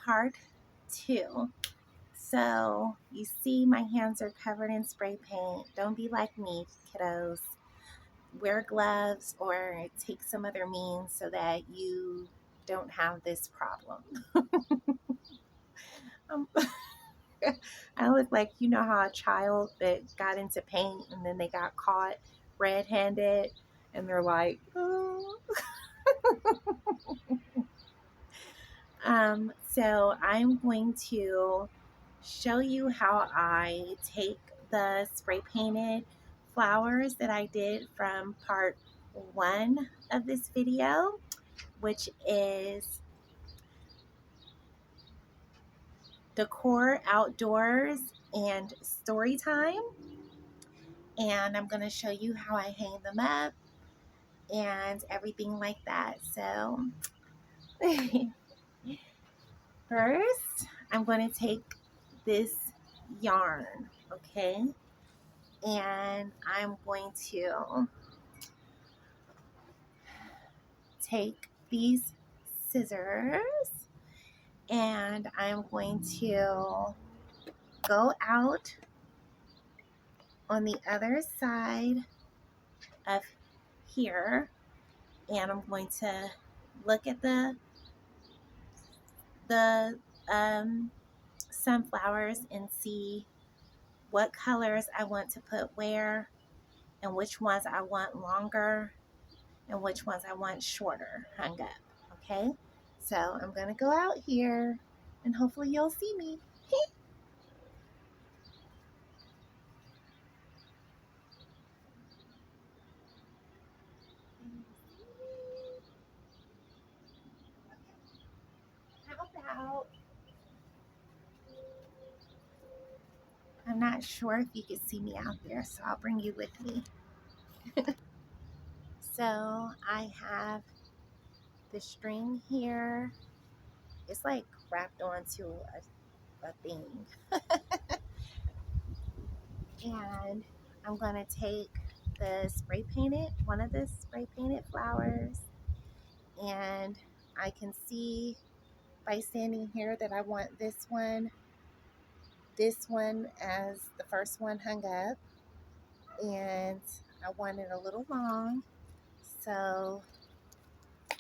part 2. So you see my hands are covered in spray paint. Don't be like me, kiddos. Wear gloves or take some other means so that you don't have this problem. um, I look like, you know how a child that got into paint and then they got caught red-handed and they're like, oh. So I'm going to show you how I take the spray painted flowers that I did from part 1 of this video, which is decor outdoors and story time. And I'm going to show you how I hang them up and everything like that. So first, I'm going to take this yarn, okay? And I'm going to take these scissors and I'm going to go out on the other side of here and I'm going to look at the sunflowers and see what colors I want to put where and which ones I want longer and which ones I want shorter hung up, okay? So I'm gonna go out here and hopefully you'll see me. How about, I'm not sure if you can see me out there, so I'll bring you with me. So I have the string here. It's like wrapped onto a thing. And I'm gonna take the spray painted, one of the spray painted flowers, and I can see by standing here that I want this one as the first one hung up, and I want it a little long, so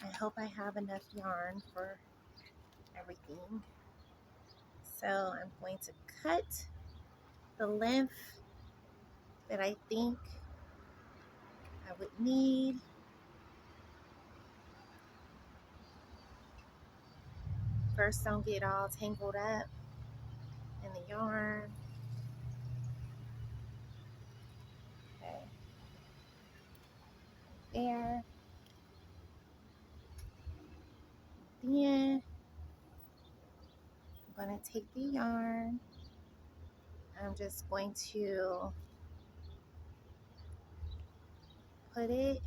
I hope I have enough yarn for everything. So I'm going to cut the length that I think I would need. First, don't get all tangled up in the yarn. Okay, there. Then I'm going to take the yarn. I'm just going to put it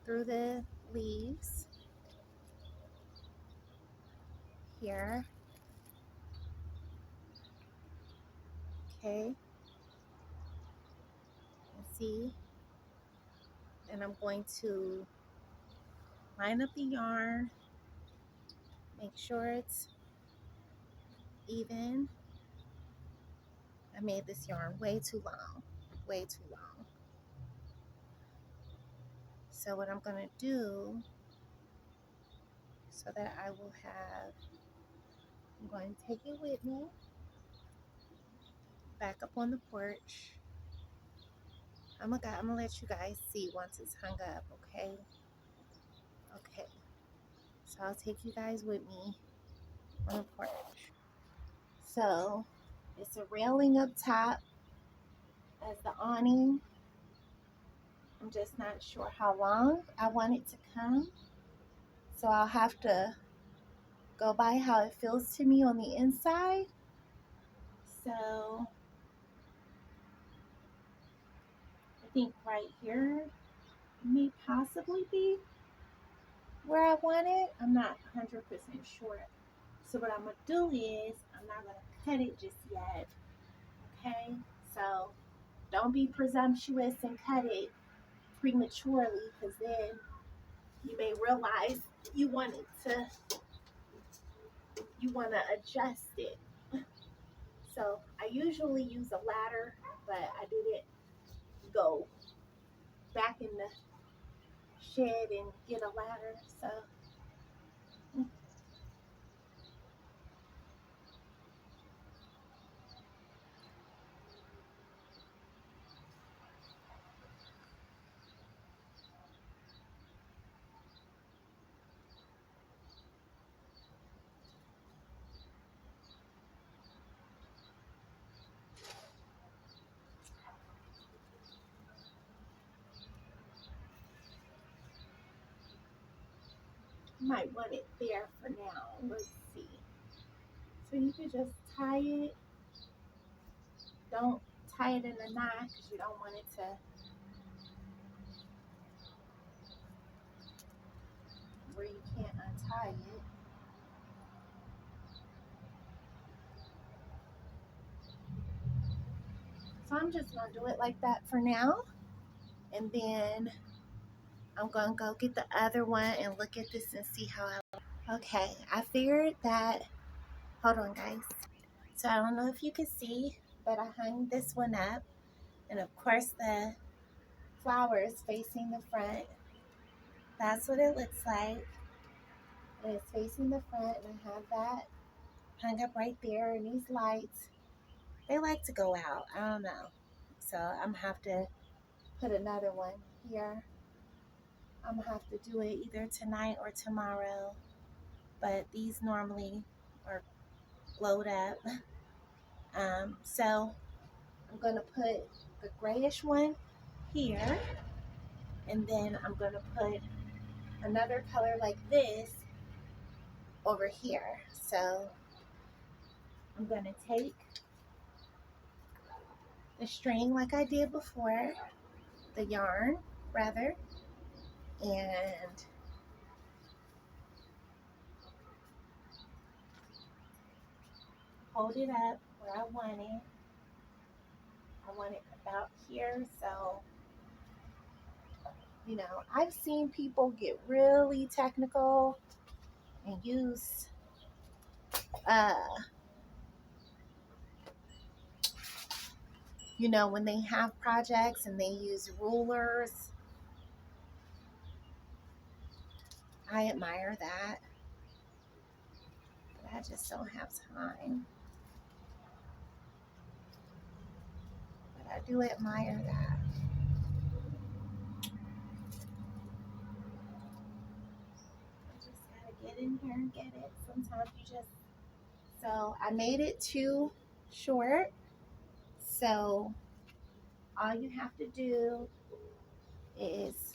through the leaves here. Okay. And see. And I'm going to line up the yarn, make sure it's even. I made this yarn way too long, way too long. So what I'm going to do, so that I will have, I'm going to take it with me back up on the porch. I'm gonna let you guys see once it's hung up, okay? Okay. So I'll take you guys with me on the porch. So it's a railing up top as the awning. I'm just not sure how long I want it to come. So I'll have to go by how it feels to me on the inside. So I think right here may possibly be where I want it. I'm not 100% sure. So what I'm going to do is I'm not going to cut it just yet. Okay? So don't be presumptuous and cut it prematurely because then you may realize you want you want to adjust it. So I usually use a ladder, but I didn't go back in the shed and get a ladder. So you might want it there for now. Let's see. So you could just tie it. Don't tie it in a knot because you don't want it to where you can't untie it. So I'm just gonna do it like that for now, and then I'm gonna go get the other one and look at this and see how I. Okay, I figured that. Hold on, guys. So I don't know if you can see, but I hung this one up, and of course the flower is facing the front. That's what it looks like. And it's facing the front, and I have that hung up right there. And these lights, they like to go out. I don't know. So I'm gonna have to put another one here. I'm gonna have to do it either tonight or tomorrow. But these normally are glowed up. So I'm gonna put the grayish one here, and then I'm gonna put another color like this over here. So I'm gonna take the string like I did before, the yarn rather, and hold it up where I want it. I want it about here. So, you know, I've seen people get really technical and use, uh, you know, when they have projects and they use rulers. I admire that, but I just don't have time. But I do admire that. I just gotta get in here and get it. Sometimes you just. So I made it too short. So all you have to do is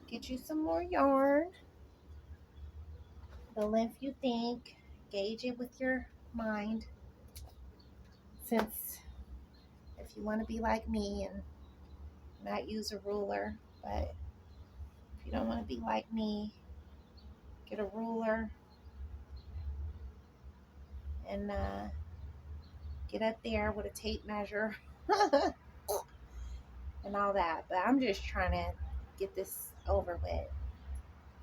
get you some more yarn, the length you think, gauge it with your mind. Since if you want to be like me and not use a ruler, but if you don't want to be like me, get a ruler and get up there with a tape measure and all that. But I'm just trying to get this over with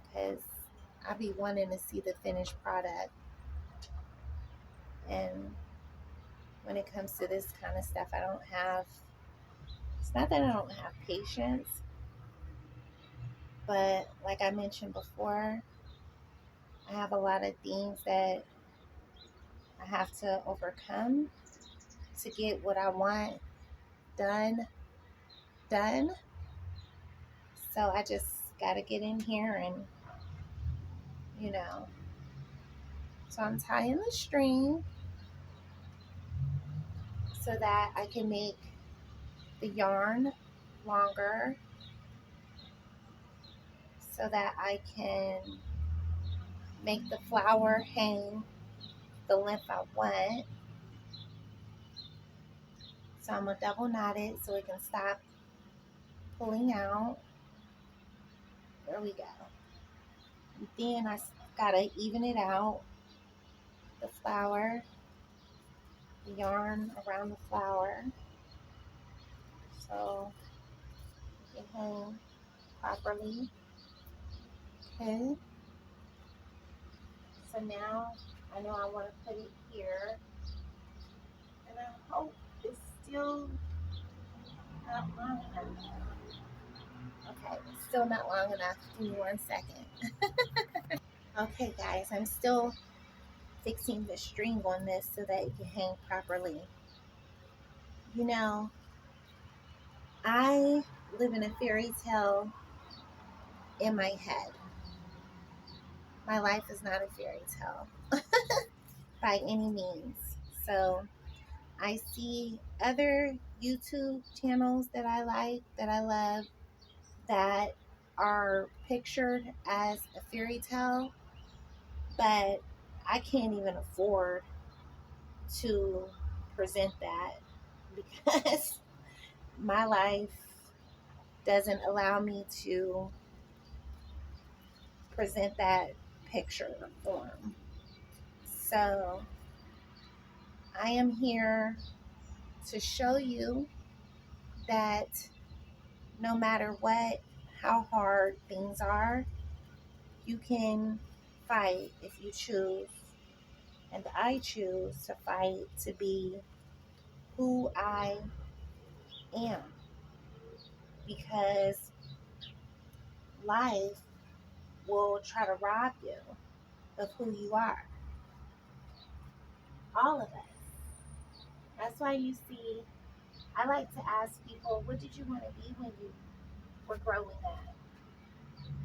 because I be wanting to see the finished product. And when it comes to this kind of stuff, I don't have, it's not that I don't have patience, but like I mentioned before, I have a lot of things that I have to overcome to get what I want done. So I just got to get in here and, you know, so I'm tying the string so that I can make the yarn longer so that I can make the flower hang the length I want. So I'm going to double knot it so it can stop pulling out. There we go. And then I got to even it out, the flower, the yarn around the flower. So it can hang properly. Okay. So now I know I want to put it here, and I hope it's still not long enough. Okay, it's still not long enough. Give me 1 second. Okay, guys, I'm still fixing the string on this so that it can hang properly. You know, I live in a fairy tale in my head. My life is not a fairy tale by any means. So I see other YouTube channels that I like, that I love, that are pictured as a fairy tale, but I can't even afford to present that because my life doesn't allow me to present that picture form. So I am here to show you that no matter what, how hard things are, you can fight if you choose. And I choose to fight to be who I am, because life will try to rob you of who you are. All of us. That's why you see, I like to ask people, what did you want to be when you were growing up?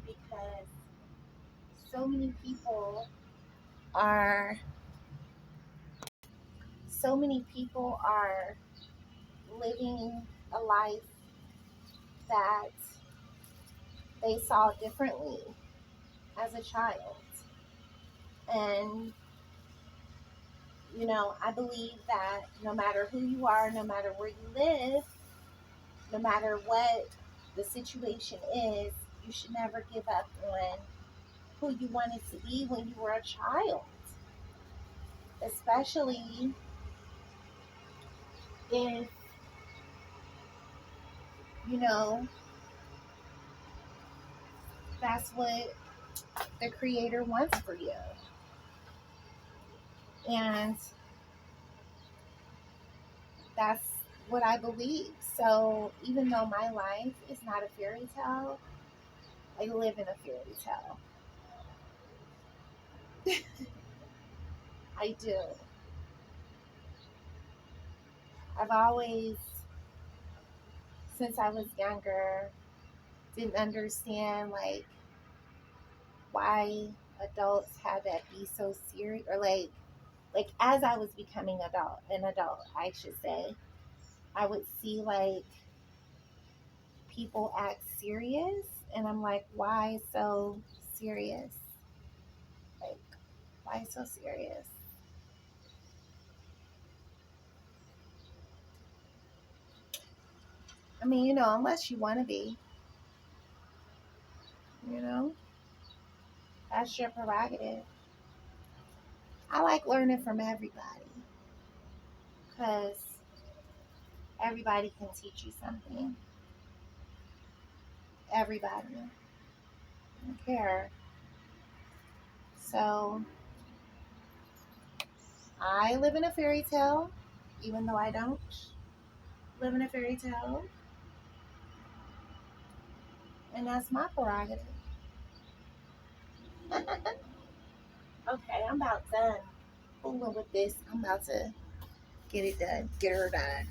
Because so many people are living a life that they saw differently as a child. And I believe that no matter who you are, no matter where you live, no matter what the situation is, you should never give up on who you wanted to be when you were a child. Especially if, you know, that's what the Creator wants for you. And that's what I believe. So even though my life is not a fairy tale, I live in a fairy tale. I do. I've always, since I was younger, didn't understand why adults had to be so serious, or like as I was becoming an adult, I should say, I would see people act serious, and I'm like, why so serious? Like, why so serious? I mean, unless you want to be, you know, that's your prerogative. I like learning from everybody because everybody can teach you something. Everybody. I don't care. So I live in a fairy tale, even though I don't live in a fairy tale, and that's my prerogative. Okay, I'm about done fooling with this. I'm about to get it done, get her done.